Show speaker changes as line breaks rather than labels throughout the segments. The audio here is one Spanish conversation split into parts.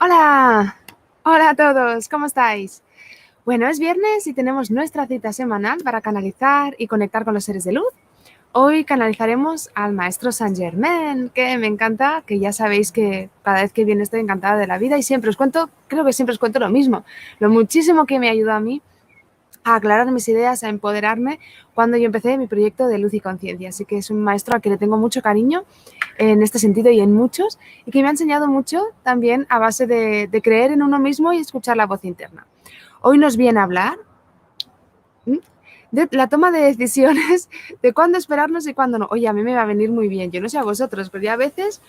Hola, hola a todos, ¿cómo estáis? Bueno, es viernes y tenemos nuestra cita semanal para canalizar y conectar con los seres de luz. Hoy canalizaremos al maestro Saint Germain, que me encanta, que ya sabéis que cada vez que viene estoy encantada de la vida y siempre os cuento, creo que siempre os cuento lo mismo, lo muchísimo que me ayudó a mí a aclarar mis ideas, a empoderarme cuando yo empecé mi proyecto de luz y conciencia. Así que es un maestro al que le tengo mucho cariño en este sentido y en muchos, y que me ha enseñado mucho también a base de creer en uno mismo y escuchar la voz interna. Hoy nos viene a hablar de la toma de decisiones, de cuándo esperarnos y cuándo no. Oye, a mí me va a venir muy bien, yo no sé a vosotros, pero yo a veces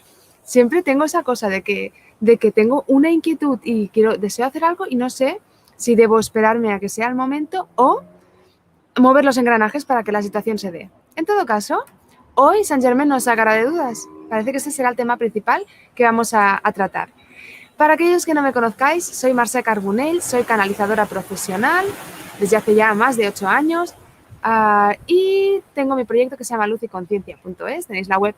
siempre tengo esa cosa de que tengo una inquietud y deseo hacer algo y no sé si debo esperarme a que sea el momento o mover los engranajes para que la situación se dé. En todo caso, hoy Saint Germain nos sacará de dudas. Parece que ese será el tema principal que vamos a tratar. Para aquellos que no me conozcáis, soy Marcia Carbonell, soy canalizadora profesional desde hace ya más de 8 años y tengo mi proyecto que se llama luzyconciencia.es, tenéis la web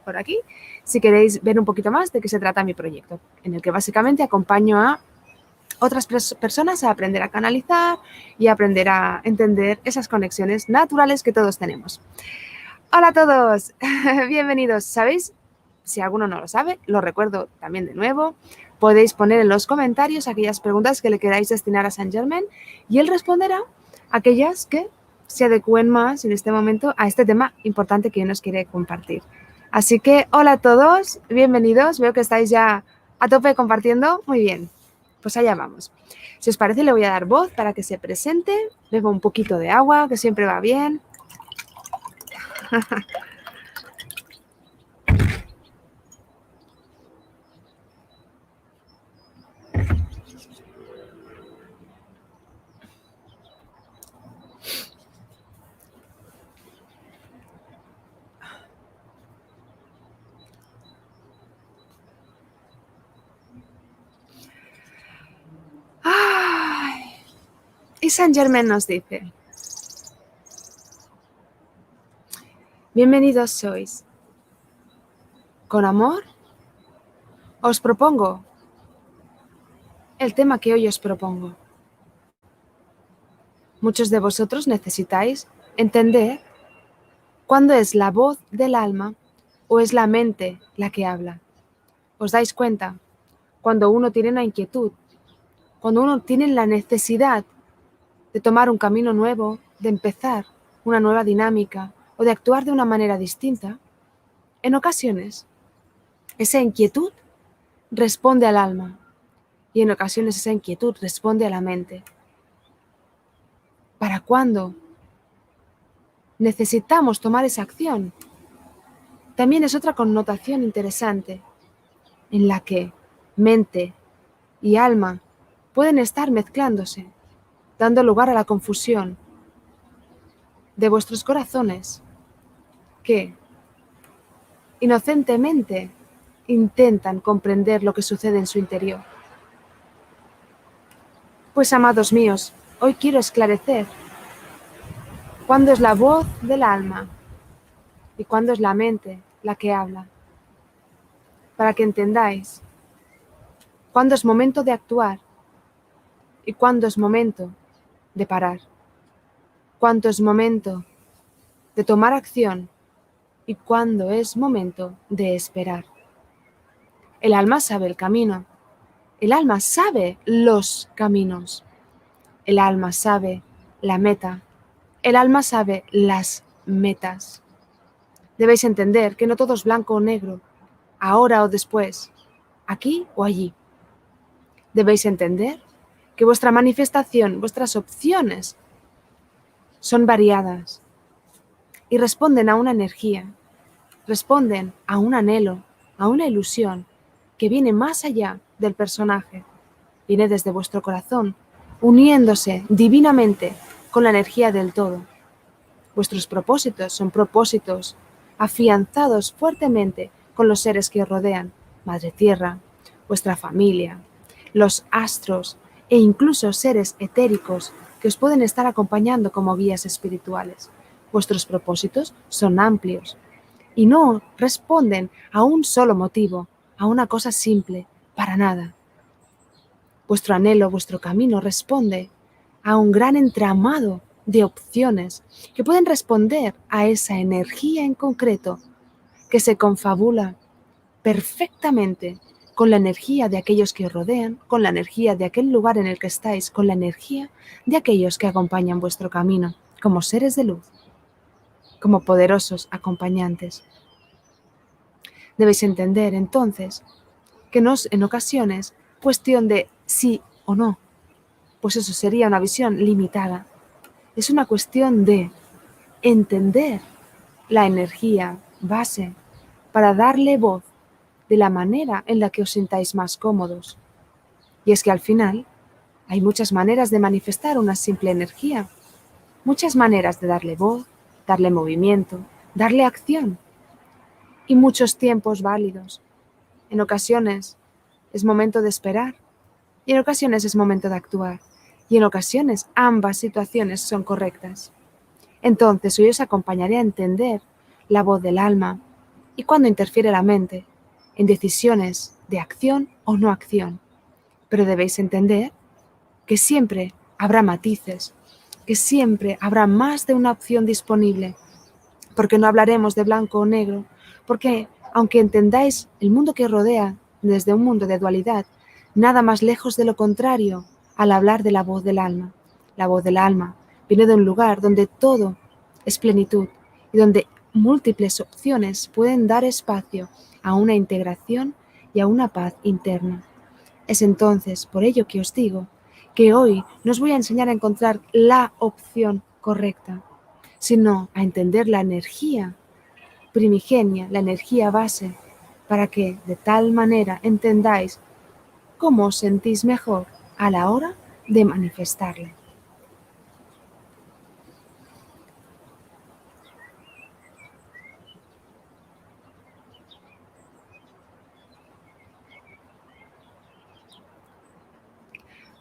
por aquí, si queréis ver un poquito más de qué se trata mi proyecto, en el que básicamente acompaño a otras personas a aprender a canalizar y a aprender a entender esas conexiones naturales que todos tenemos. Hola a todos, bienvenidos. ¿Sabéis? Si alguno no lo sabe, lo recuerdo también de nuevo. Podéis poner en los comentarios aquellas preguntas que le queráis destinar a Saint Germain y él responderá aquellas que se adecúen más en este momento a este tema importante que él nos quiere compartir. Así que hola a todos, bienvenidos. Veo que estáis ya a tope compartiendo. Muy bien, pues allá vamos. Si os parece, le voy a dar voz para que se presente. Bebo un poquito de agua, que siempre va bien. Ay. Y Saint Germain nos dice: bienvenidos sois. Con amor, os propongo el tema que hoy os propongo. Muchos de vosotros necesitáis entender cuándo es la voz del alma o es la mente la que habla. ¿Os dais cuenta? Cuando uno tiene una inquietud, cuando uno tiene la necesidad de tomar un camino nuevo, de empezar una nueva dinámica o de actuar de una manera distinta, en ocasiones esa inquietud responde al alma y en ocasiones esa inquietud responde a la mente. ¿Para cuándo necesitamos tomar esa acción? También es otra connotación interesante en la que mente y alma pueden estar mezclándose, dando lugar a la confusión de vuestros corazones que inocentemente intentan comprender lo que sucede en su interior. Pues, amados míos, hoy quiero esclarecer cuándo es la voz del alma y cuándo es la mente la que habla, para que entendáis cuándo es momento de actuar y cuándo es momento de parar, cuándo es momento de tomar acción y cuándo es momento de esperar. El alma sabe el camino, el alma sabe los caminos, el alma sabe la meta, el alma sabe las metas. Debéis entender que no todo es blanco o negro, ahora o después, aquí o allí. Debéis entender que vuestra manifestación, vuestras opciones son variadas y responden a una energía, responden a un anhelo, a una ilusión que viene más allá del personaje, viene desde vuestro corazón, uniéndose divinamente con la energía del todo. Vuestros propósitos son propósitos afianzados fuertemente con los seres que os rodean, Madre Tierra, vuestra familia, los astros e incluso seres etéricos que os pueden estar acompañando como guías espirituales. Vuestros propósitos son amplios y no responden a un solo motivo, a una cosa simple, para nada. Vuestro anhelo, vuestro camino responde a un gran entramado de opciones que pueden responder a esa energía en concreto que se confabula perfectamente con la energía de aquellos que os rodean, con la energía de aquel lugar en el que estáis, con la energía de aquellos que acompañan vuestro camino, como seres de luz, como poderosos acompañantes. Debéis entender, entonces, que no es en ocasiones cuestión de sí o no, pues eso sería una visión limitada. Es una cuestión de entender la energía base para darle voz de la manera en la que os sintáis más cómodos. Y es que al final hay muchas maneras de manifestar una simple energía, muchas maneras de darle voz, darle movimiento, darle acción y muchos tiempos válidos. En ocasiones es momento de esperar y en ocasiones es momento de actuar y en ocasiones ambas situaciones son correctas. Entonces hoy os acompañaré a entender la voz del alma y cuando interfiere la mente en decisiones de acción o no acción. Pero debéis entender que siempre habrá matices, que siempre habrá más de una opción disponible, porque no hablaremos de blanco o negro, porque aunque entendáis el mundo que os rodea desde un mundo de dualidad, nada más lejos de lo contrario al hablar de la voz del alma. La voz del alma viene de un lugar donde todo es plenitud y donde múltiples opciones pueden dar espacio a una integración y a una paz interna. Es entonces por ello que os digo que hoy no os voy a enseñar a encontrar la opción correcta, sino a entender la energía primigenia, la energía base, para que de tal manera entendáis cómo os sentís mejor a la hora de manifestarla.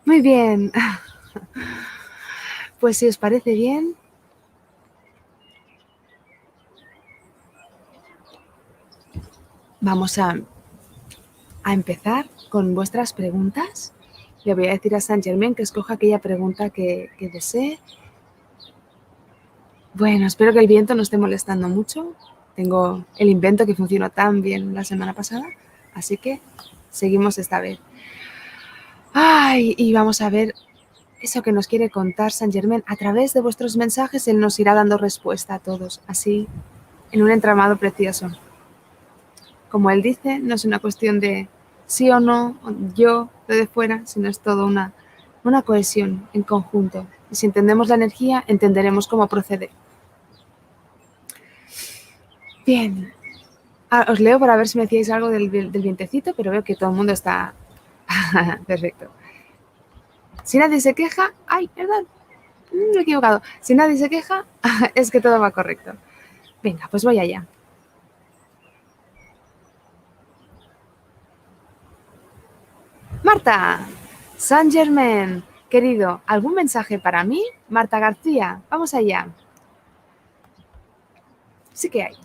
Muy bien, pues si os parece bien, vamos a empezar con vuestras preguntas. Le voy a decir a Saint Germain que escoja aquella pregunta que desee. Bueno, espero que el viento no esté molestando mucho. Tengo el invento que funcionó tan bien la semana pasada, así que seguimos esta vez. Ay, y vamos a ver eso que nos quiere contar Saint Germain. A través de vuestros mensajes, él nos irá dando respuesta a todos, así en un entramado precioso. Como él dice, no es una cuestión de sí o no, o yo, lo de fuera, sino es todo una cohesión en conjunto. Y si entendemos la energía, entenderemos cómo proceder. Bien, os leo para ver si me decíais algo del vientecito, pero veo que todo el mundo está perfecto. Si nadie se queja, ¡ay, perdón! Me he equivocado. Si nadie se queja, es que todo va correcto. Venga, pues voy allá. Marta, Saint Germain, querido, ¿algún mensaje para mí? Marta García, vamos allá. Sí que hay.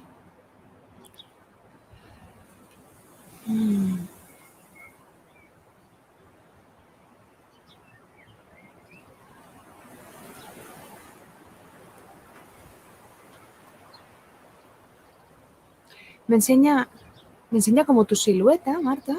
Me enseña como tu silueta, Marta.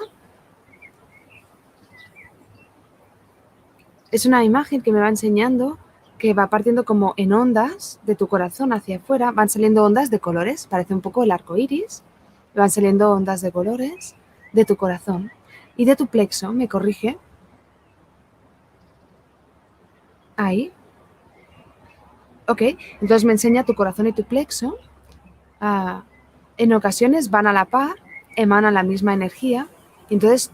Es una imagen que me va enseñando que va partiendo como en ondas de tu corazón hacia afuera. Van saliendo ondas de colores, parece un poco el arco iris. Van saliendo ondas de colores de tu corazón y de tu plexo, me corrige. Ahí. Ok, entonces me enseña tu corazón y tu plexo. En ocasiones van a la par, emanan la misma energía. Y entonces,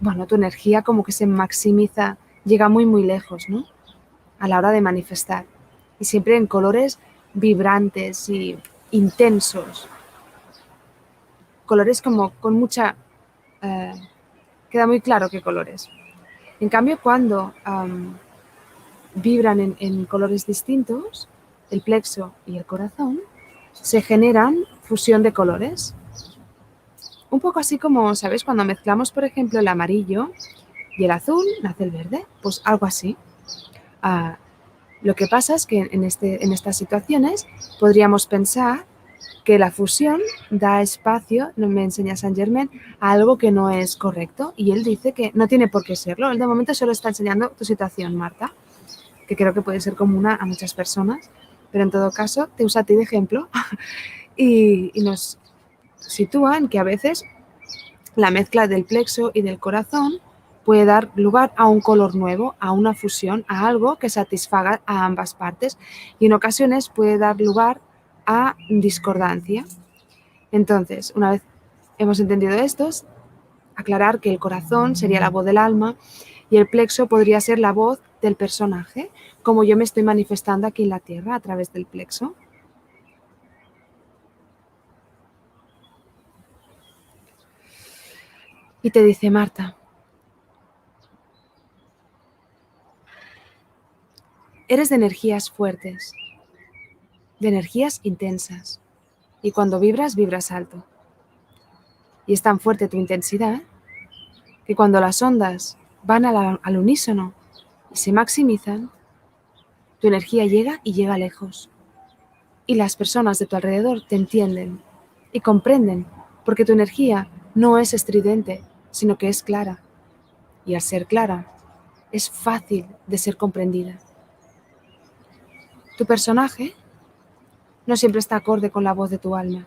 bueno, tu energía como que se maximiza, llega muy, muy lejos, ¿no? A la hora de manifestar. Y siempre en colores vibrantes y intensos. Colores como con mucha... queda muy claro qué colores. En cambio, cuando vibran en colores distintos, el plexo y el corazón, se generan fusión de colores. Un poco así como, ¿sabes? Cuando mezclamos, por ejemplo, el amarillo y el azul nace el verde. Pues algo así. Lo que pasa es que en estas situaciones podríamos pensar que la fusión da espacio, me enseña Saint Germain, a algo que no es correcto, y él dice que no tiene por qué serlo. Él de momento solo está enseñando tu situación, Marta, que creo que puede ser común a muchas personas, pero en todo caso te usa a ti de ejemplo y nos sitúa en que a veces la mezcla del plexo y del corazón puede dar lugar a un color nuevo, a una fusión, a algo que satisfaga a ambas partes, y en ocasiones puede dar lugar a discordancia. Entonces, una vez hemos entendido esto, aclarar que el corazón sería la voz del alma y el plexo podría ser la voz del personaje, como yo me estoy manifestando aquí en la Tierra a través del plexo. Y te dice Marta, eres de energías fuertes, de energías intensas, y cuando vibras, vibras alto. Y es tan fuerte tu intensidad que cuando las ondas van al unísono y se maximizan, tu energía llega y llega lejos. Y las personas de tu alrededor te entienden y comprenden, porque tu energía no es estridente, sino que es clara. Y al ser clara, es fácil de ser comprendida. Tu personaje no siempre está acorde con la voz de tu alma.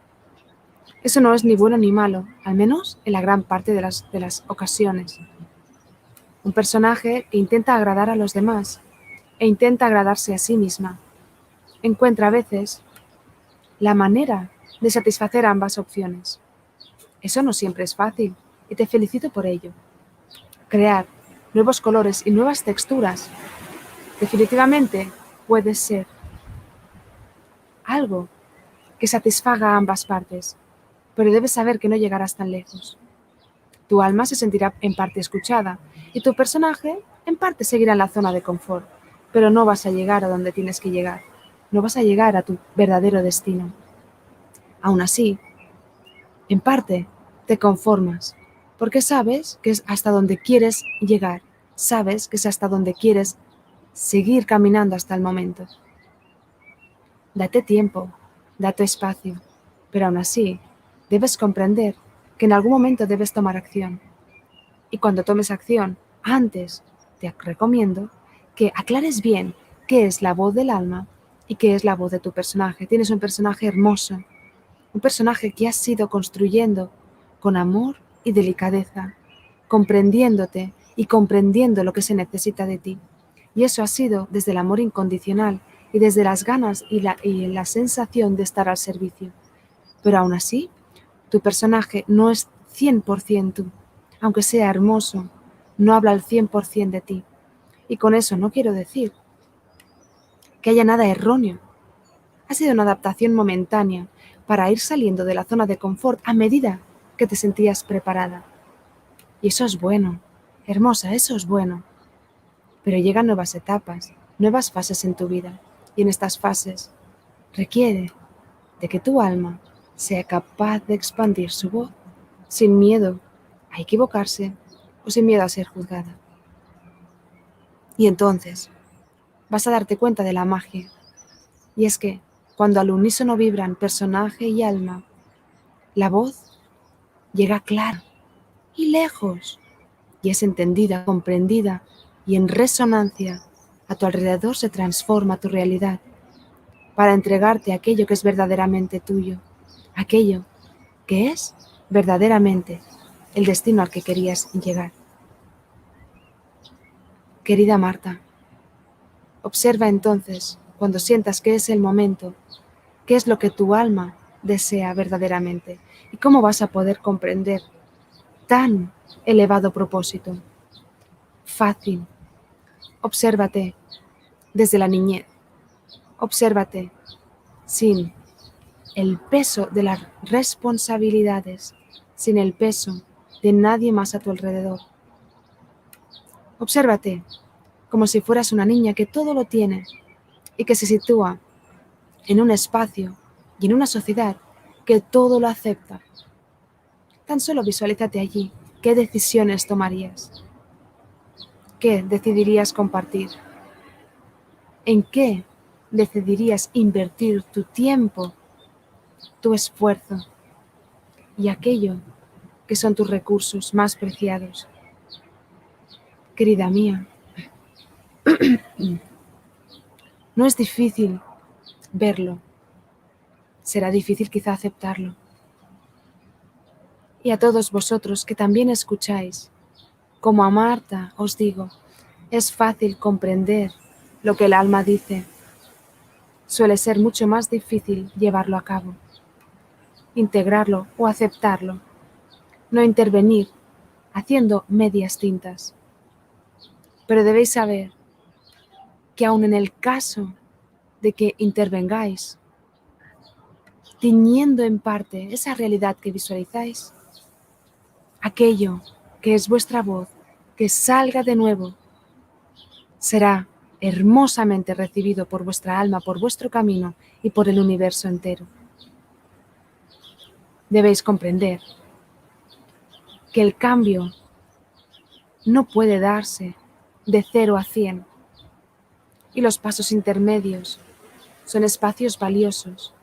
Eso no es ni bueno ni malo, al menos en la gran parte de las ocasiones. Un personaje que intenta agradar a los demás e intenta agradarse a sí misma encuentra a veces la manera de satisfacer ambas opciones. Eso no siempre es fácil y te felicito por ello. Crear nuevos colores y nuevas texturas definitivamente puede ser algo que satisfaga a ambas partes, pero debes saber que no llegarás tan lejos. Tu alma se sentirá en parte escuchada y tu personaje en parte seguirá en la zona de confort, pero no vas a llegar a donde tienes que llegar, no vas a llegar a tu verdadero destino. Aún así, en parte te conformas, porque sabes que es hasta donde quieres llegar, sabes que es hasta donde quieres seguir caminando hasta el momento. Date tiempo, date espacio, pero aún así debes comprender que en algún momento debes tomar acción. Y cuando tomes acción, antes te recomiendo que aclares bien qué es la voz del alma y qué es la voz de tu personaje. Tienes un personaje hermoso, un personaje que has ido construyendo con amor y delicadeza, comprendiéndote y comprendiendo lo que se necesita de ti. Y eso ha sido desde el amor incondicional y desde las ganas y la sensación de estar al servicio. Pero aún así, tu personaje no es 100% tú. Aunque sea hermoso, no habla al 100% de ti. Y con eso no quiero decir que haya nada erróneo. Ha sido una adaptación momentánea para ir saliendo de la zona de confort a medida que te sentías preparada. Y eso es bueno. Hermosa, eso es bueno. Pero llegan nuevas etapas, nuevas fases en tu vida. Y en estas fases requiere de que tu alma sea capaz de expandir su voz sin miedo a equivocarse o sin miedo a ser juzgada. Y entonces vas a darte cuenta de la magia. Y es que cuando al unísono vibran personaje y alma, la voz llega clara y lejos y es entendida, comprendida y en resonancia a tu alrededor se transforma tu realidad para entregarte aquello que es verdaderamente tuyo, aquello que es verdaderamente el destino al que querías llegar. Querida Marta, observa entonces, cuando sientas que es el momento, qué es lo que tu alma desea verdaderamente y cómo vas a poder comprender tan elevado propósito. Fácil. Obsérvate desde la niñez. Obsérvate sin el peso de las responsabilidades, sin el peso de nadie más a tu alrededor. Obsérvate como si fueras una niña que todo lo tiene y que se sitúa en un espacio y en una sociedad que todo lo acepta. Tan solo visualízate allí. ¿Qué decisiones tomarías? ¿Qué decidirías compartir? ¿En qué decidirías invertir tu tiempo, tu esfuerzo y aquello que son tus recursos más preciados? Querida mía, no es difícil verlo, será difícil quizá aceptarlo. Y a todos vosotros que también escucháis, como a Marta os digo, es fácil comprender lo que el alma dice. Suele ser mucho más difícil llevarlo a cabo, integrarlo o aceptarlo, no intervenir haciendo medias tintas. Pero debéis saber que aun en el caso de que intervengáis, tiñendo en parte esa realidad que visualizáis, aquello que es vuestra voz, que salga de nuevo, será hermosamente recibido por vuestra alma, por vuestro camino y por el universo entero. Debéis comprender que el cambio no puede darse de 0 a 100 y los pasos intermedios son espacios valiosos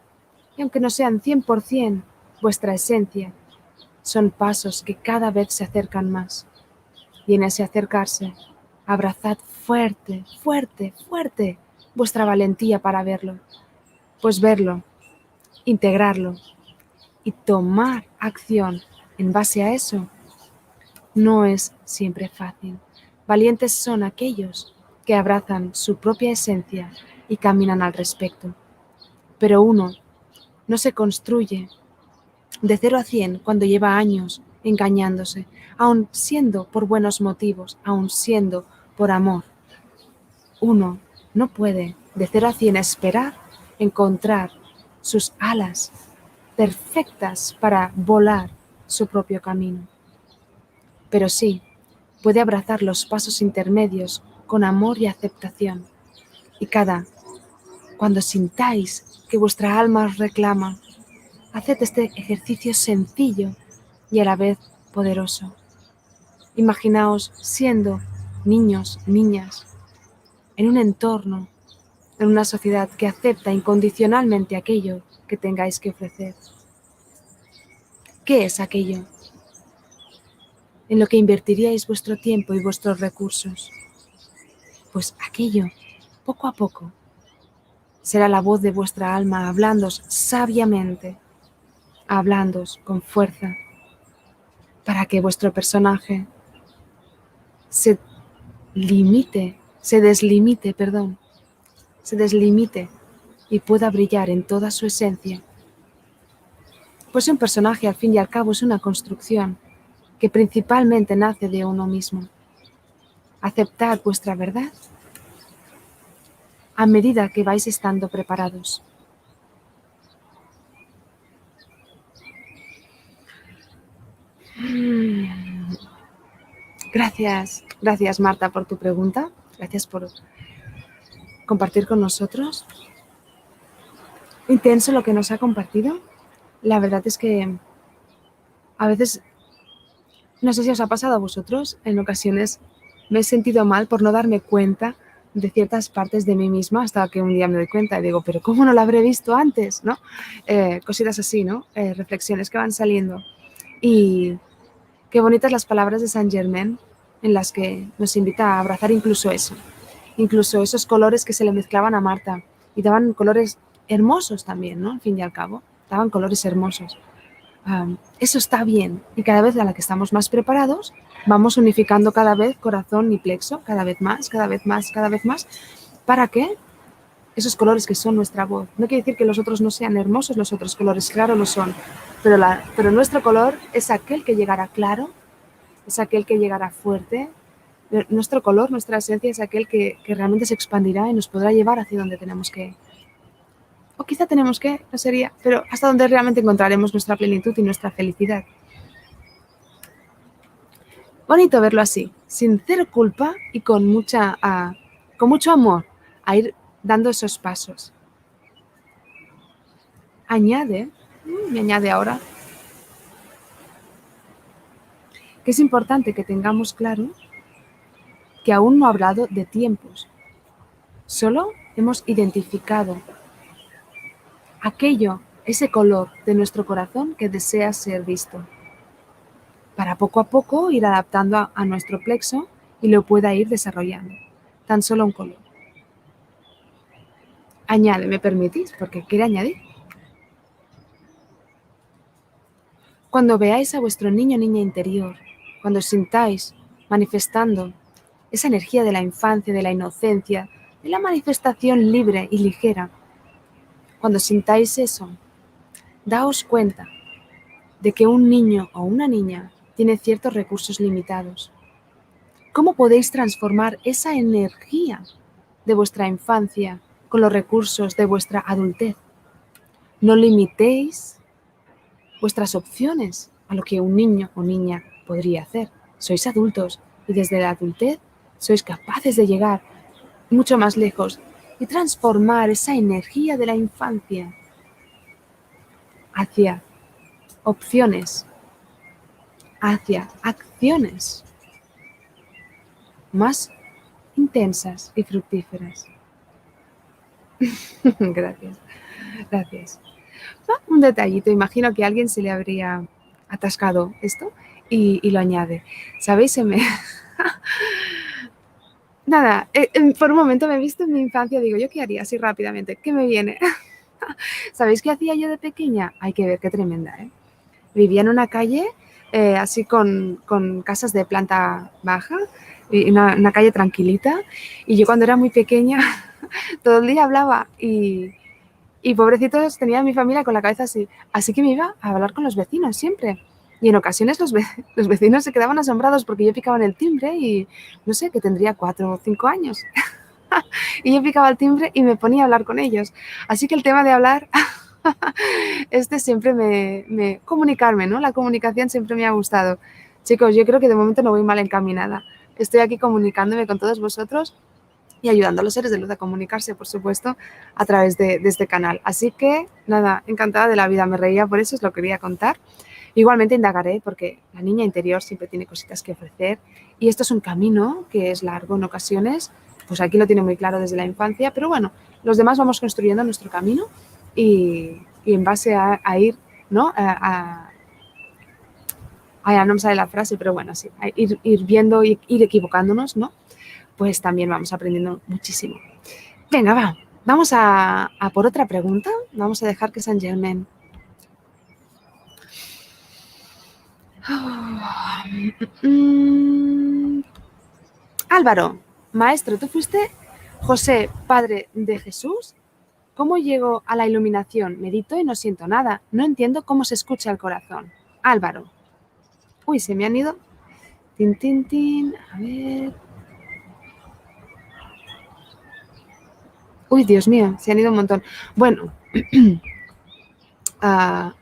y aunque no sean 100% vuestra esencia, son pasos que cada vez se acercan más y en ese acercarse abrazad fuerte, fuerte, fuerte vuestra valentía para verlo, pues verlo, integrarlo y tomar acción en base a eso no es siempre fácil. Valientes son aquellos que abrazan su propia esencia y caminan al respecto. Pero uno no se construye de 0 a 100 cuando lleva años engañándose, aun siendo por buenos motivos, aun siendo por amor. Uno no puede de 0 a 100 esperar encontrar sus alas perfectas para volar su propio camino. Pero sí, puede abrazar los pasos intermedios con amor y aceptación. Y cuando sintáis que vuestra alma os reclama, haced este ejercicio sencillo y a la vez poderoso. Imaginaos siendo niños, niñas, en un entorno, en una sociedad que acepta incondicionalmente aquello que tengáis que ofrecer. ¿Qué es aquello en lo que invertiríais vuestro tiempo y vuestros recursos? Pues aquello, poco a poco, será la voz de vuestra alma hablándoos sabiamente, hablándoos con fuerza, para que vuestro personaje se deslimite y pueda brillar en toda su esencia. Pues un personaje al fin y al cabo es una construcción que principalmente nace de uno mismo. Aceptad vuestra verdad a medida que vais estando preparados. Gracias Marta por tu pregunta, gracias por compartir con nosotros. Intenso lo que nos ha compartido. La verdad es que a veces, no sé si os ha pasado a vosotros, en ocasiones me he sentido mal por no darme cuenta de ciertas partes de mí misma hasta que un día me doy cuenta y digo, pero ¿cómo no lo habré visto antes? ¿No? Cositas así, ¿no? Reflexiones que van saliendo. Y qué bonitas las palabras de Saint Germain en las que nos invita a abrazar incluso eso. Incluso esos colores que se le mezclaban a Marta y daban colores hermosos también, ¿no? Al fin y al cabo, daban colores hermosos. Eso está bien y cada vez a la que estamos más preparados vamos unificando cada vez corazón y plexo, cada vez más, cada vez más, cada vez más. ¿Para qué? Esos colores que son nuestra voz. No quiere decir que los otros no sean hermosos, los otros colores, claro lo son, pero nuestro color es aquel que llegará claro, es aquel que llegará fuerte. Nuestro color, nuestra esencia es aquel que realmente se expandirá y nos podrá llevar hacia donde tenemos que ir. O quizá tenemos que, no sería, pero hasta donde realmente encontraremos nuestra plenitud y nuestra felicidad. Bonito verlo así, sin cero culpa y con mucho amor a ir dando esos pasos. Me añade ahora, que es importante que tengamos claro que aún no ha hablado de tiempos. Solo hemos identificado aquello, ese color de nuestro corazón que desea ser visto, para poco a poco ir adaptando a nuestro plexo y lo pueda ir desarrollando. Tan solo un color. Añade, ¿me permitís? Porque quiere añadir. Cuando veáis a vuestro niño o niña interior, cuando sintáis manifestando esa energía de la infancia, de la inocencia, de la manifestación libre y ligera, cuando sintáis eso, daos cuenta de que un niño o una niña tiene ciertos recursos limitados. ¿Cómo podéis transformar esa energía de vuestra infancia con los recursos de vuestra adultez? No limitéis vuestras opciones a lo que un niño o niña podría hacer. Sois adultos y desde la adultez sois capaces de llegar mucho más lejos y transformar esa energía de la infancia hacia opciones, hacia acciones más intensas y fructíferas. Gracias, gracias. Un detallito, imagino que a alguien se le habría atascado esto y lo añade. ¿Sabéis? Nada, por un momento me he visto en mi infancia, digo, ¿yo qué haría así rápidamente? ¿Qué me viene? ¿Sabéis qué hacía yo de pequeña? Hay que ver qué tremenda, ¿eh? Vivía en una calle así con casas de planta baja, y una calle tranquilita, y yo cuando era muy pequeña todo el día hablaba y pobrecitos tenía a mi familia con la cabeza así que me iba a hablar con los vecinos siempre. Y en ocasiones los vecinos se quedaban asombrados porque yo picaba en el timbre y no sé, que tendría 4 o 5 años. Y yo picaba el timbre y me ponía a hablar con ellos. Así que el tema de hablar, siempre comunicarme, ¿no? La comunicación siempre me ha gustado. Chicos, yo creo que de momento no voy mal encaminada. Estoy aquí comunicándome con todos vosotros y ayudando a los seres de luz a comunicarse, por supuesto, a través de este canal. Así que, nada, encantada de la vida, me reía, por eso os lo quería contar. Igualmente indagaré, porque la niña interior siempre tiene cositas que ofrecer y esto es un camino que es largo en ocasiones, pues aquí lo tiene muy claro desde la infancia, pero bueno, los demás vamos construyendo nuestro camino y en base a ir, ¿no? No me sale la frase, pero bueno, sí, a ir viendo y ir equivocándonos, ¿no? Pues también vamos aprendiendo muchísimo. Venga, vamos a por otra pregunta. Vamos a dejar que Saint Germain. Álvaro, maestro, ¿tú fuiste José, padre de Jesús? ¿Cómo llego a la iluminación? Medito y no siento nada. No entiendo cómo se escucha el corazón. Álvaro. Uy, se me han ido. Tin, tin, tin. A ver. Uy, Dios mío, se han ido un montón. Bueno. Ya,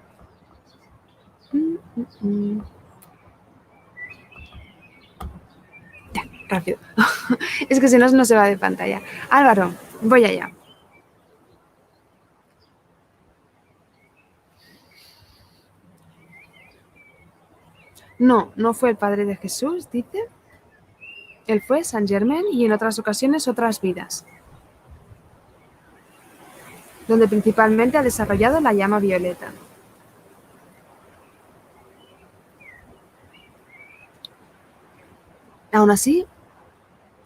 rápido. Es que si no, no se va de pantalla. Álvaro, voy allá. No, no fue el padre de Jesús, dice. Él fue Saint Germain y en otras ocasiones otras vidas, donde principalmente ha desarrollado la llama violeta. Aún así,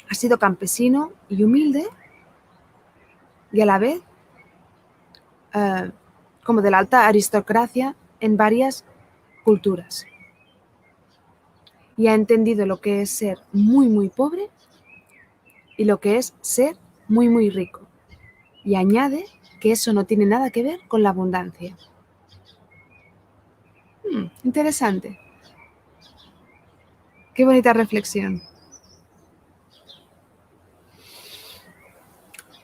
ha sido campesino y humilde y a la vez como de la alta aristocracia en varias culturas. Y ha entendido lo que es ser muy, muy pobre y lo que es ser muy, muy rico. Y añade que eso no tiene nada que ver con la abundancia. Interesante. Qué bonita reflexión.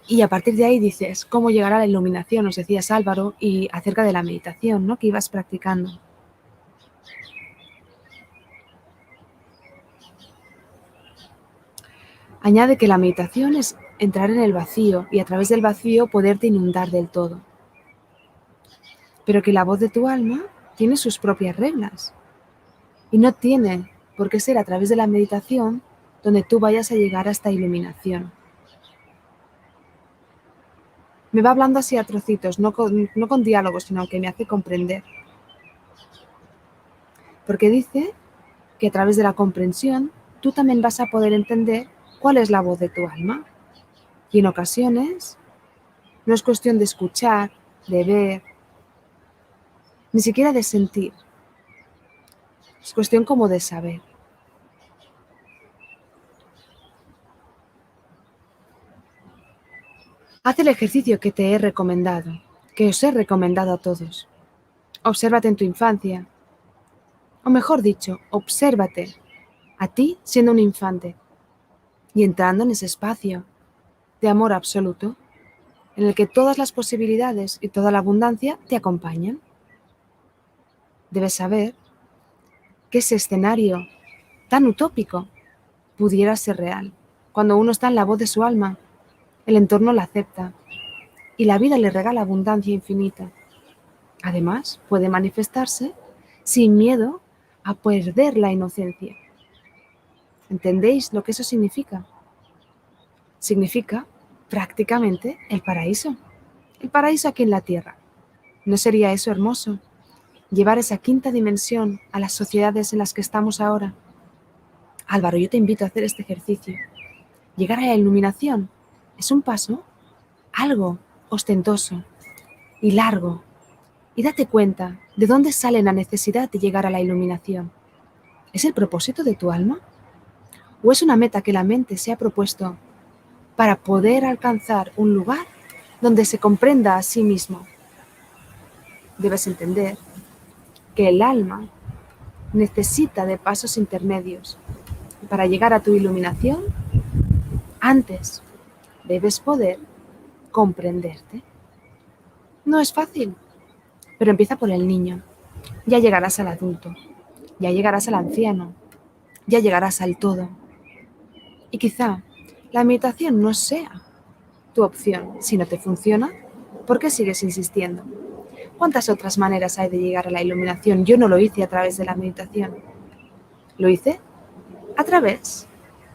Y a partir de ahí dices, ¿cómo llegar a la iluminación? Nos decías, Álvaro, y acerca de la meditación, ¿no? Que ibas practicando. Añade que la meditación es entrar en el vacío y a través del vacío poderte inundar del todo. Pero que la voz de tu alma tiene sus propias reglas y no tiene por qué ser a través de la meditación donde tú vayas a llegar a esta iluminación. Me va hablando así a trocitos, no con diálogos, sino que me hace comprender. Porque dice que a través de la comprensión tú también vas a poder entender cuál es la voz de tu alma. Y en ocasiones no es cuestión de escuchar, de ver, ni siquiera de sentir. Es cuestión como de saber. Haz el ejercicio que te he recomendado, que os he recomendado a todos. Obsérvate en tu infancia. O mejor dicho, obsérvate a ti siendo un infante y entrando en ese espacio de amor absoluto en el que todas las posibilidades y toda la abundancia te acompañan. Debes saber que ese escenario tan utópico pudiera ser real. Cuando uno está en la voz de su alma, el entorno la acepta y la vida le regala abundancia infinita. Además, puede manifestarse sin miedo a perder la inocencia. ¿Entendéis lo que eso significa? Significa prácticamente el paraíso. El paraíso aquí en la tierra. ¿No sería eso hermoso? Llevar esa quinta dimensión a las sociedades en las que estamos ahora. Álvaro, yo te invito a hacer este ejercicio. Llegar a la iluminación es un paso algo ostentoso y largo. Y date cuenta de dónde sale la necesidad de llegar a la iluminación. ¿Es el propósito de tu alma? ¿O es una meta que la mente se ha propuesto para poder alcanzar un lugar donde se comprenda a sí mismo? Debes entender que el alma necesita de pasos intermedios. Para llegar a tu iluminación, antes debes poder comprenderte. No es fácil, pero empieza por el niño. Ya llegarás al adulto, ya llegarás al anciano, ya llegarás al todo. Y quizá la meditación no sea tu opción. Si no te funciona, ¿por qué sigues insistiendo? ¿Cuántas otras maneras hay de llegar a la iluminación? Yo no lo hice a través de la meditación. Lo hice a través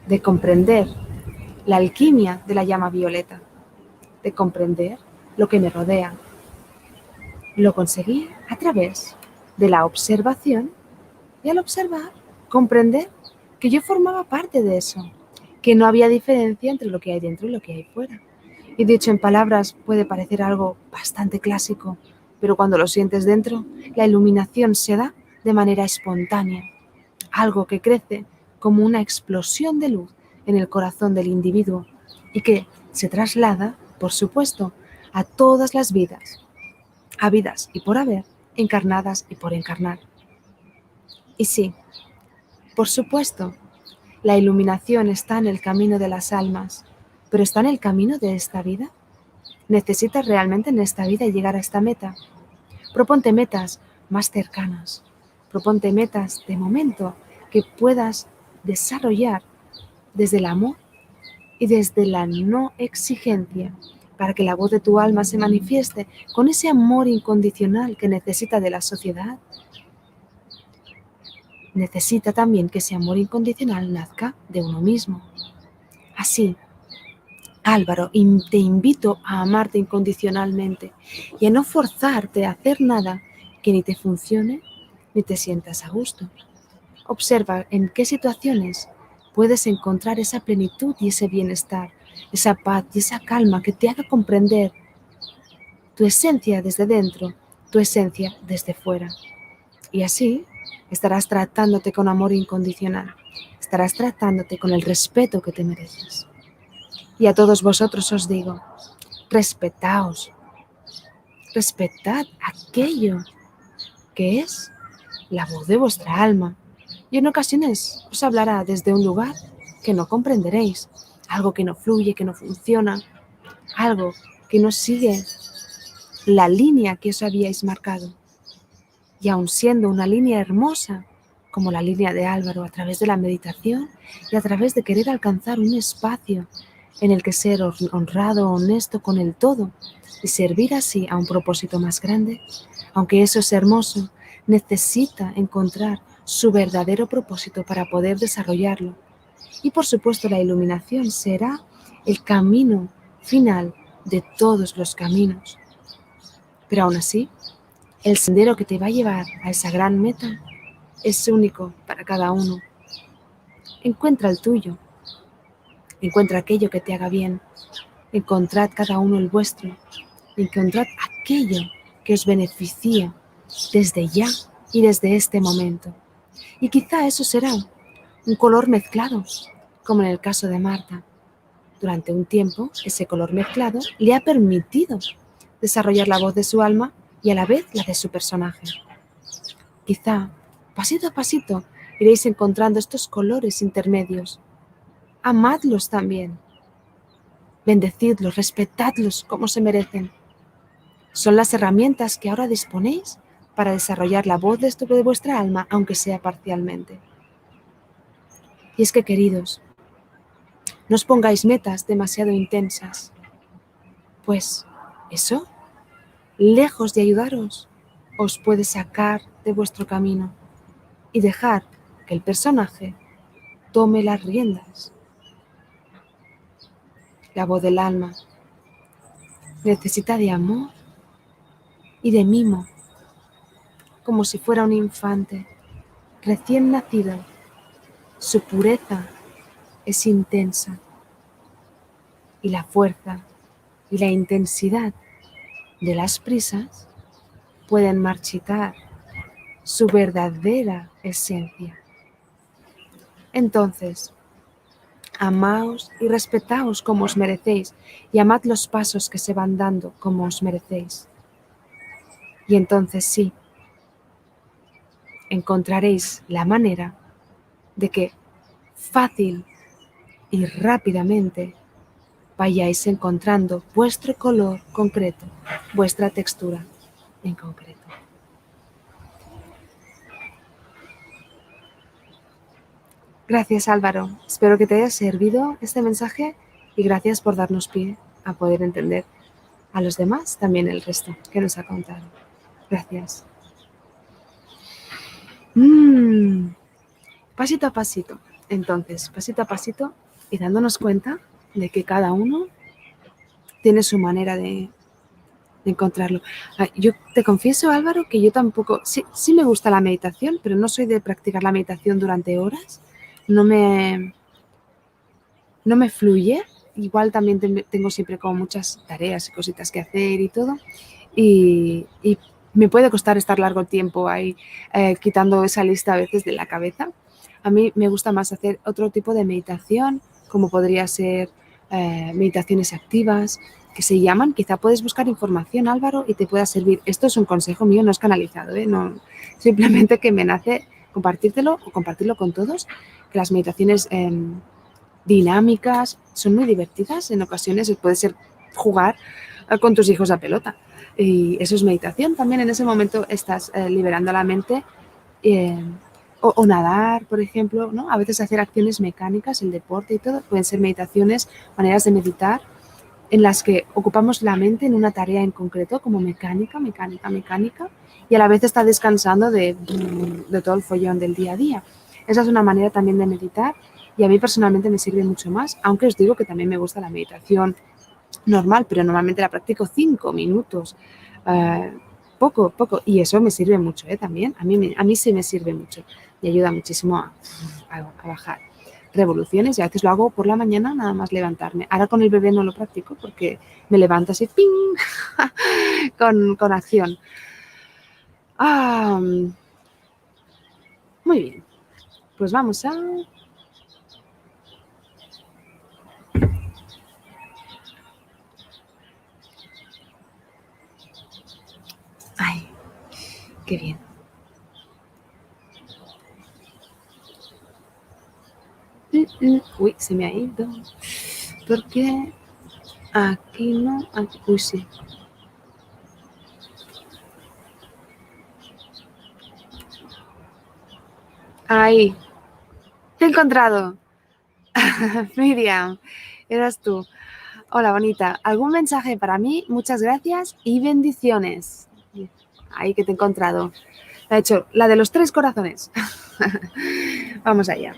de comprender la alquimia de la llama violeta, de comprender lo que me rodea. Lo conseguí a través de la observación y al observar, comprender que yo formaba parte de eso, que no había diferencia entre lo que hay dentro y lo que hay fuera. Y dicho en palabras puede parecer algo bastante clásico, pero cuando lo sientes dentro, la iluminación se da de manera espontánea, algo que crece como una explosión de luz en el corazón del individuo y que se traslada, por supuesto, a todas las vidas, habidas y por haber, encarnadas y por encarnar. Y sí, por supuesto, la iluminación está en el camino de las almas, pero ¿está en el camino de esta vida? ¿Necesitas realmente en esta vida llegar a esta meta? Proponte metas más cercanas. Proponte metas de momento que puedas desarrollar desde el amor y desde la no exigencia para que la voz de tu alma se manifieste con ese amor incondicional que necesita de la sociedad. Necesita también que ese amor incondicional nazca de uno mismo. Así, Álvaro, te invito a amarte incondicionalmente y a no forzarte a hacer nada que ni te funcione ni te sientas a gusto. Observa en qué situaciones puedes encontrar esa plenitud y ese bienestar, esa paz y esa calma que te haga comprender tu esencia desde dentro, tu esencia desde fuera. Y así estarás tratándote con amor incondicional, estarás tratándote con el respeto que te mereces. Y a todos vosotros os digo, respetaos, respetad aquello que es la voz de vuestra alma. Y en ocasiones os hablará desde un lugar que no comprenderéis, algo que no fluye, que no funciona, algo que no sigue la línea que os habíais marcado. Y aun siendo una línea hermosa, como la línea de Álvaro, a través de la meditación y a través de querer alcanzar un espacio en el que ser honrado, honesto con el todo y servir así a un propósito más grande, aunque eso es hermoso, necesita encontrar su verdadero propósito para poder desarrollarlo. Y por supuesto la iluminación será el camino final de todos los caminos. Pero aún así, el sendero que te va a llevar a esa gran meta es único para cada uno. Encuentra el tuyo, encuentra aquello que te haga bien, encontrad cada uno el vuestro, encontrad aquello que os beneficie desde ya y desde este momento. Y quizá eso será un color mezclado, como en el caso de Marta. Durante un tiempo, ese color mezclado le ha permitido desarrollar la voz de su alma y a la vez la de su personaje. Quizá, pasito a pasito, iréis encontrando estos colores intermedios. Amadlos también. Bendecidlos, respetadlos como se merecen. Son las herramientas que ahora disponéis para desarrollar la voz de vuestra alma, aunque sea parcialmente. Y es que, queridos, no os pongáis metas demasiado intensas, pues eso, lejos de ayudaros, os puede sacar de vuestro camino y dejar que el personaje tome las riendas. La voz del alma necesita de amor y de mimo, como si fuera un infante recién nacido. Su pureza es intensa y la fuerza y la intensidad de las prisas pueden marchitar su verdadera esencia. Entonces, amaos y respetaos como os merecéis y amad los pasos que se van dando como os merecéis. Y entonces sí, encontraréis la manera de que fácil y rápidamente vayáis encontrando vuestro color concreto, vuestra textura en concreto. Gracias, Álvaro. Espero que te haya servido este mensaje y gracias por darnos pie a poder entender a los demás, también el resto que nos ha contado. Gracias. Pasito a pasito. Entonces, pasito a pasito y dándonos cuenta de que cada uno tiene su manera de encontrarlo. Yo te confieso, Álvaro, que yo tampoco, sí me gusta la meditación, pero no soy de practicar la meditación durante horas. No me fluye. Igual también tengo siempre como muchas tareas y cositas que hacer y todo. Y me puede costar estar largo tiempo ahí quitando esa lista a veces de la cabeza. A mí me gusta más hacer otro tipo de meditación, como podría ser meditaciones activas, que se llaman. Quizá puedes buscar información, Álvaro, y te pueda servir. Esto es un consejo mío, no es canalizado, no, simplemente que me nace compartírtelo o compartirlo con todos, que las meditaciones dinámicas son muy divertidas. En ocasiones puede ser jugar con tus hijos a pelota. Y eso es meditación. También en ese momento estás liberando la mente. O nadar, por ejemplo, ¿no? A veces hacer acciones mecánicas, el deporte y todo, pueden ser meditaciones, maneras de meditar en las que ocupamos la mente en una tarea en concreto, como mecánica, y a la vez está descansando de todo el follón del día a día. Esa es una manera también de meditar y a mí personalmente me sirve mucho más, aunque os digo que también me gusta la meditación normal, pero normalmente la practico 5 minutos, poco, y eso me sirve mucho también. A mí sí me sirve mucho y ayuda muchísimo a bajar revoluciones, y a veces lo hago por la mañana nada más levantarme. Ahora con el bebé no lo practico porque me levanto así ¡ping! con acción. Muy bien, pues vamos a... ¡Ay! ¡Qué bien! Uy, se me ha ido. Porque aquí no... Aquí, uy, sí. Ahí. Te he encontrado. Miriam, eras tú. Hola, bonita. ¿Algún mensaje para mí? Muchas gracias y bendiciones. Ahí que te he encontrado. La he hecho la de los 3 corazones. Vamos allá.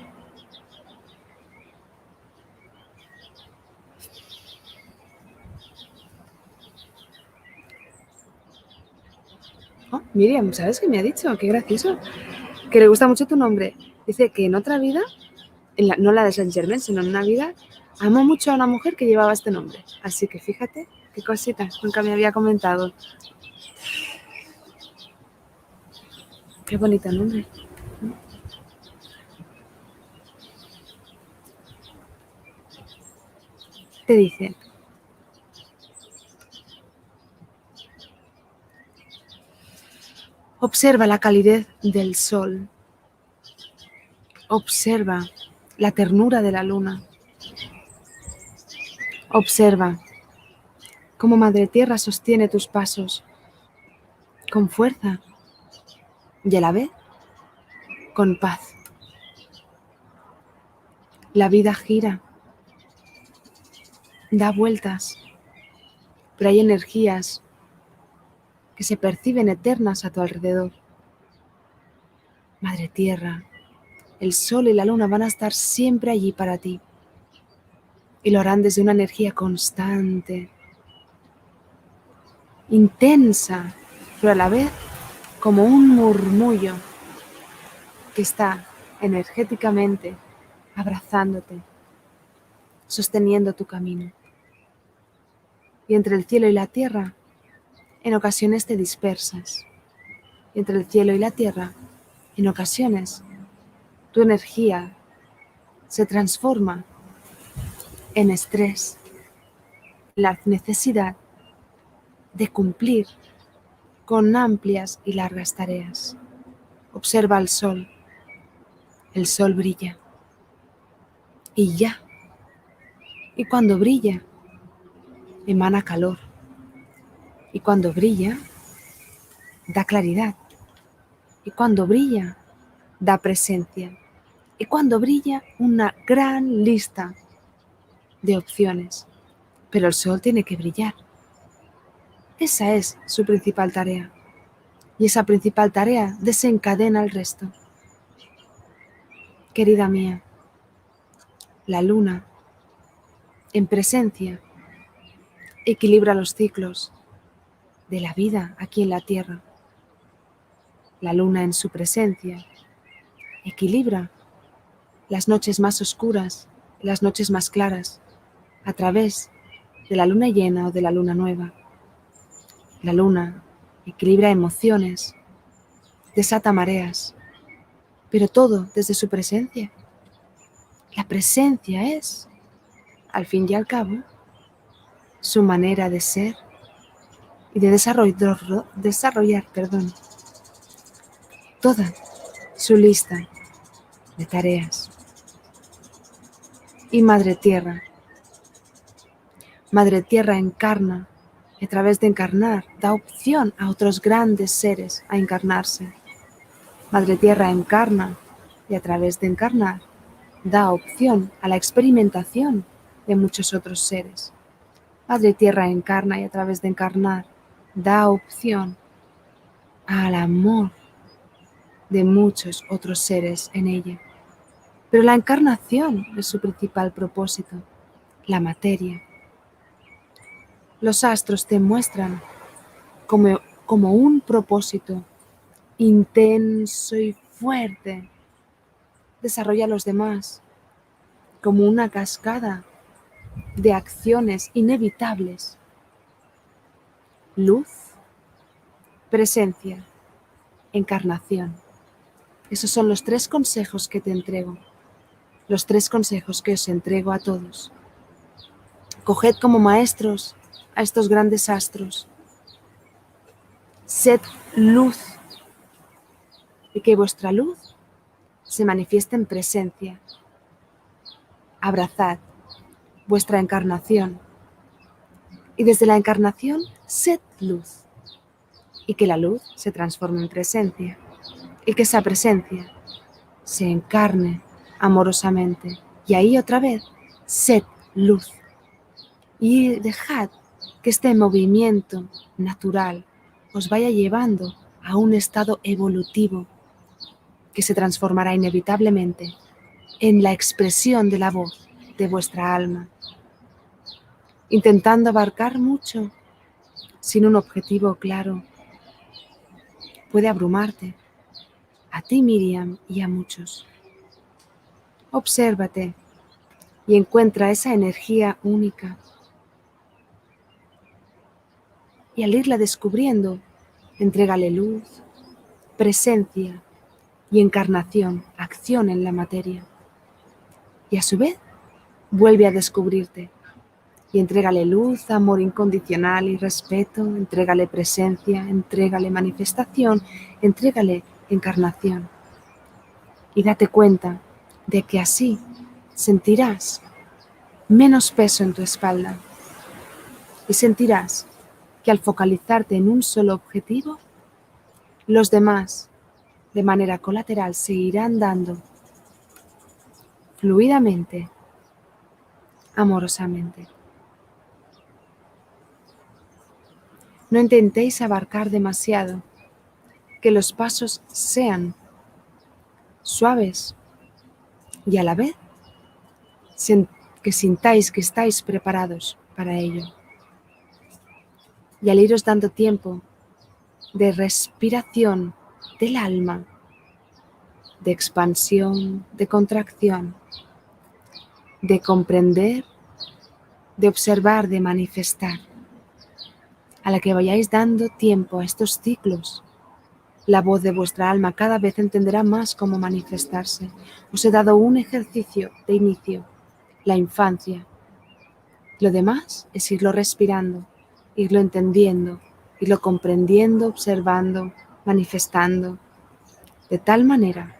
Oh, Miriam, ¿sabes qué me ha dicho? Qué gracioso. Que le gusta mucho tu nombre. Dice que en otra vida, no la de Saint Germain, sino en una vida, amó mucho a una mujer que llevaba este nombre. Así que fíjate, qué cosita, nunca me había comentado. Qué bonito nombre. Te dice, observa la calidez del sol. Observa la ternura de la luna. Observa cómo Madre Tierra sostiene tus pasos con fuerza y a la vez con paz. La vida gira, da vueltas, pero hay energías que se perciben eternas a tu alrededor. Madre Tierra, el sol y la luna van a estar siempre allí para ti y lo harán desde una energía constante, intensa, pero a la vez como un murmullo que está energéticamente abrazándote, sosteniendo tu camino. Y entre el cielo y la tierra, en ocasiones te dispersas. Y entre el cielo y la tierra, en ocasiones, tu energía se transforma en estrés, la necesidad de cumplir con amplias y largas tareas. Observa al sol. El sol brilla. Y ya. Y cuando brilla, emana calor. Y cuando brilla, da claridad. Y cuando brilla, da presencia. Y cuando brilla, una gran lista de opciones. Pero el sol tiene que brillar. Esa es su principal tarea. Y esa principal tarea desencadena el resto. Querida mía, la luna, en presencia, equilibra los ciclos de la vida aquí en la Tierra. La luna en su presencia equilibra las noches más oscuras, las noches más claras, a través de la luna llena o de la luna nueva. La luna equilibra emociones, desata mareas, pero todo desde su presencia. La presencia es, al fin y al cabo, su manera de ser y de desarrollar toda su lista de tareas. Y Madre Tierra encarna y a través de encarnar da opción a otros grandes seres a encarnarse. Madre Tierra encarna y a través de encarnar da opción a la experimentación de muchos otros seres. Madre Tierra encarna y a través de encarnar da opción al amor de muchos otros seres en ella. Pero la encarnación es su principal propósito, la materia. Los astros te muestran como un propósito intenso y fuerte. Desarrolla a los demás como una cascada de acciones inevitables. Luz, presencia, encarnación. Esos son los 3 consejos que te entrego. Los 3 consejos que os entrego a todos. Coged como maestros a estos grandes astros. Sed luz y que vuestra luz se manifieste en presencia. Abrazad vuestra encarnación y desde la encarnación sed luz y que la luz se transforme en presencia y que esa presencia se encarne amorosamente y ahí otra vez sed luz y dejad que este movimiento natural os vaya llevando a un estado evolutivo que se transformará inevitablemente en la expresión de la voz de vuestra alma, intentando abarcar mucho sin un objetivo claro, puede abrumarte, a ti, Miriam, y a muchos. Obsérvate y encuentra esa energía única. Y al irla descubriendo, entrégale luz, presencia y encarnación, acción en la materia. Y a su vez, vuelve a descubrirte y entrégale luz, amor incondicional y respeto, entrégale presencia, entrégale manifestación, entrégale encarnación. Y date cuenta de que así sentirás menos peso en tu espalda y sentirás que al focalizarte en un solo objetivo, los demás, de manera colateral, se irán dando fluidamente, amorosamente. No intentéis abarcar demasiado, que los pasos sean suaves y a la vez que sintáis que estáis preparados para ello. Y al iros dando tiempo de respiración del alma, de expansión, de contracción, de comprender, de observar, de manifestar, a la que vayáis dando tiempo a estos ciclos, la voz de vuestra alma cada vez entenderá más cómo manifestarse. Os he dado un ejercicio de inicio, la infancia. Lo demás es irlo respirando, irlo entendiendo, irlo comprendiendo, observando, manifestando, de tal manera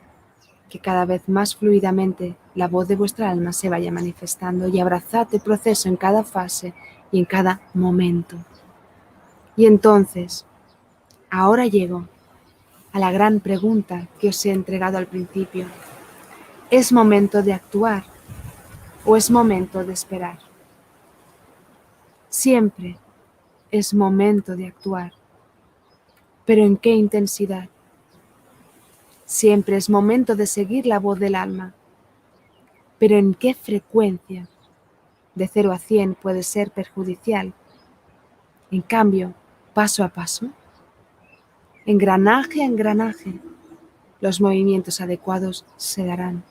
que cada vez más fluidamente la voz de vuestra alma se vaya manifestando y abrazad el proceso en cada fase y en cada momento. Y entonces, ahora llego a la gran pregunta que os he entregado al principio. ¿Es momento de actuar o es momento de esperar? Siempre es momento de actuar, pero ¿en qué intensidad? Siempre es momento de seguir la voz del alma, pero ¿en qué frecuencia? De 0 a 100 puede ser perjudicial. En cambio, paso a paso, engranaje a engranaje, los movimientos adecuados se darán.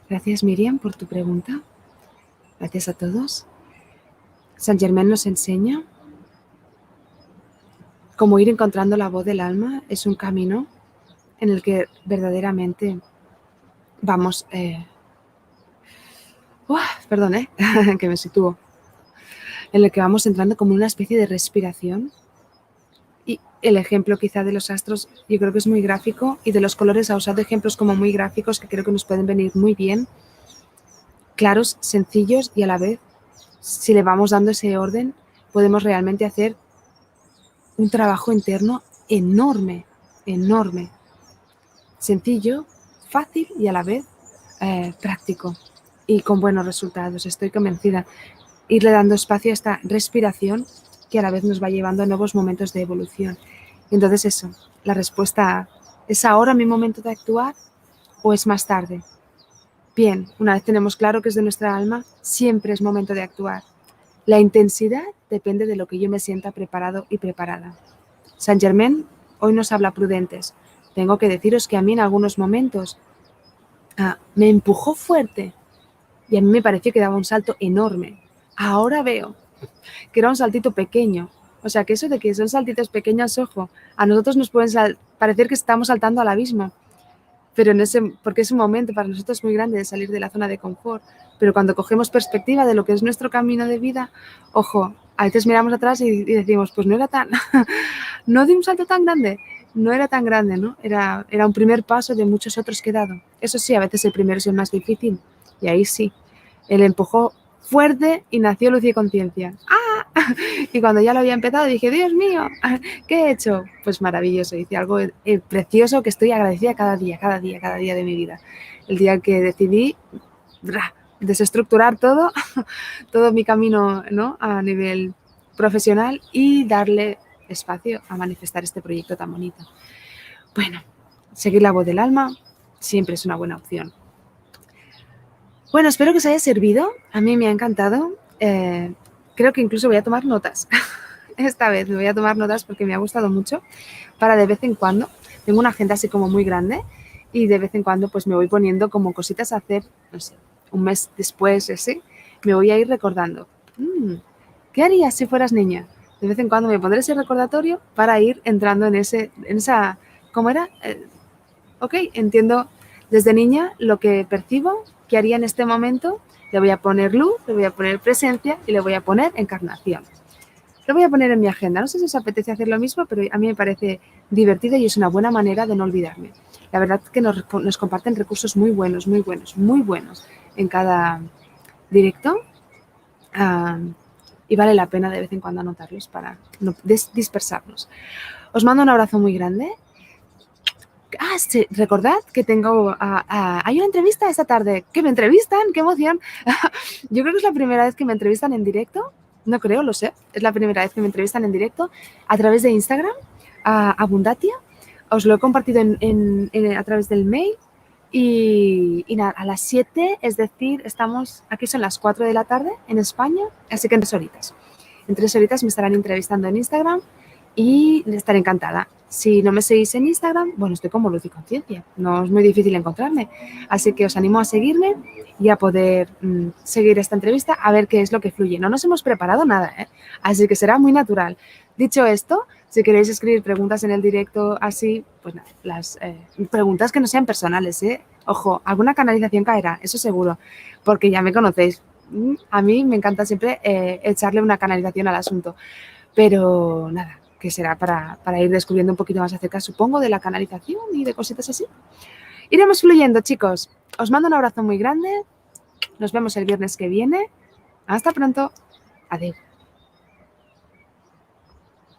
Gracias, Miriam, por tu pregunta. Gracias a todos. Saint Germain nos enseña cómo ir encontrando la voz del alma. Es un camino en el que verdaderamente vamos... que me sitúo. En el que vamos entrando como una especie de respiración. Y el ejemplo quizá de los astros yo creo que es muy gráfico, y de los colores ha usado ejemplos como muy gráficos que creo que nos pueden venir muy bien, claros, sencillos, y a la vez, si le vamos dando ese orden, podemos realmente hacer un trabajo interno enorme, enorme, sencillo, fácil y a la vez práctico y con buenos resultados. Estoy convencida. Irle dando espacio a esta respiración que a la vez nos va llevando a nuevos momentos de evolución. Y entonces eso, la respuesta, ¿es ahora mi momento de actuar o es más tarde? Bien, una vez tenemos claro que es de nuestra alma, siempre es momento de actuar. La intensidad depende de lo que yo me sienta preparado y preparada. Saint Germain hoy nos habla prudentes. Tengo que deciros que a mí en algunos momentos me empujó fuerte y a mí me pareció que daba un salto enorme. Ahora veo que era un saltito pequeño. O sea, que eso de que son saltitos pequeños, ojo, a nosotros nos pueden parecer que estamos saltando al abismo, pero porque es un momento para nosotros muy grande de salir de la zona de confort. Pero cuando cogemos perspectiva de lo que es nuestro camino de vida, ojo, a veces miramos atrás y decimos, pues no era tan, no di un salto tan grande, no era tan grande, ¿no? Era un primer paso de muchos otros que he dado. Eso sí, a veces el primero es el más difícil, y ahí sí, él empujó fuerte y nació luz y conciencia. ¡Ah! Y cuando ya lo había empezado dije, Dios mío, ¿qué he hecho? Pues maravilloso, hice algo precioso que estoy agradecida cada día de mi vida. El día que decidí desestructurar todo mi camino, ¿no?, a nivel profesional y darle espacio a manifestar este proyecto tan bonito. Bueno, seguir la voz del alma siempre es una buena opción. Bueno, espero que os haya servido. A mí me ha encantado. Creo que incluso voy a tomar notas. Esta vez me voy a tomar notas porque me ha gustado mucho para de vez en cuando. Tengo una agenda así como muy grande y de vez en cuando pues me voy poniendo como cositas a hacer, no sé, un mes después, así, me voy a ir recordando. ¿Qué harías si fueras niña? De vez en cuando me pondré ese recordatorio para ir entrando en esa, ¿cómo era? Ok, entiendo desde niña lo que percibo, que haría en este momento, le voy a poner luz, le voy a poner presencia y le voy a poner encarnación. Lo voy a poner en mi agenda. No sé si os apetece hacer lo mismo, pero a mí me parece divertido y es una buena manera de no olvidarme. La verdad es que nos comparten recursos muy buenos, muy buenos, muy buenos en cada directo. Y vale la pena de vez en cuando anotarlos para no dispersarnos. Os mando un abrazo muy grande. Sí, recordad que hay una entrevista esta tarde. ¿Que me entrevistan? ¡Qué emoción! Yo creo que es la primera vez que me entrevistan en directo. No creo, lo sé. Es la primera vez que me entrevistan en directo a través de Instagram, a Abundatia. Os lo he compartido a través del mail. Y nada, a las 7, es decir, aquí son las 4 de la tarde en España, así que en 3 horitas. En 3 horitas me estarán entrevistando en Instagram y estaré encantada. Si no me seguís en Instagram, bueno, estoy como Luz y Conciencia, no es muy difícil encontrarme. Así que os animo a seguirme y a poder seguir esta entrevista a ver qué es lo que fluye. No nos hemos preparado nada, así que será muy natural. Dicho esto, si queréis escribir preguntas en el directo así, pues nada, las preguntas que no sean personales, Ojo, alguna canalización caerá, eso seguro, porque ya me conocéis. A mí me encanta siempre echarle una canalización al asunto, pero nada, que será para ir descubriendo un poquito más acerca, supongo, de la canalización y de cositas así. Iremos fluyendo, chicos. Os mando un abrazo muy grande. Nos vemos el viernes que viene. Hasta pronto. Adiós.